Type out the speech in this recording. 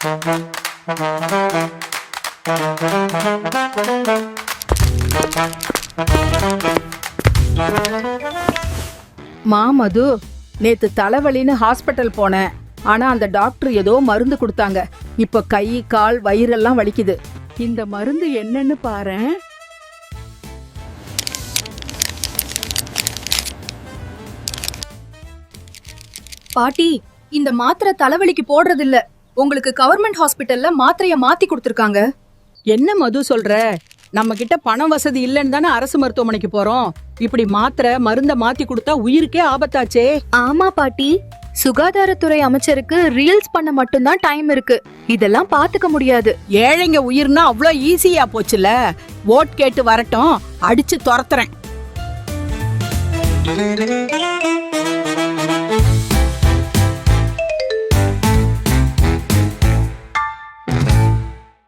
மது, நேத்து தலைவலின்னு ஹாஸ்பிட்டல் போனேன். ஆனா அந்த டாக்டர் ஏதோ மருந்து கொடுத்தாங்க. இப்ப கை கால் வயிறெல்லாம் வலிக்குது. இந்த மருந்து என்னன்னு பாரேன். பாட்டி, இந்த மாத்திரை தலைவலிக்கு போடுறது இல்ல. உங்களுக்கு கவர்மெண்ட் ஹாஸ்பிட்டல்ல மாத்திரைய மாத்தி கொடுத்திருக்காங்க. என்ன மது சொல்ற? நம்ம கிட்ட பணம் வசதி இல்லன்னு தானே அரசு மருத்துவமனைக்கு போறோம். இப்படி மாத்திரை மருந்த மாத்தி கொடுத்தா உயிருக்கே ஆபத்தாச்சே. ஆமா பாட்டி, சுகாதாரத்துறை அமைச்சருக்கு ரீல்ஸ் பண்ண மட்டும்தான் டைம் இருக்கு. இதெல்லாம் பாத்துக்க முடியாது. ஏழைங்க உயிர்னா அவ்வளோ ஈஸியா போச்சுல. ஓட் கேட்டு வரட்டும், அடிச்சு துரத்துறேன்.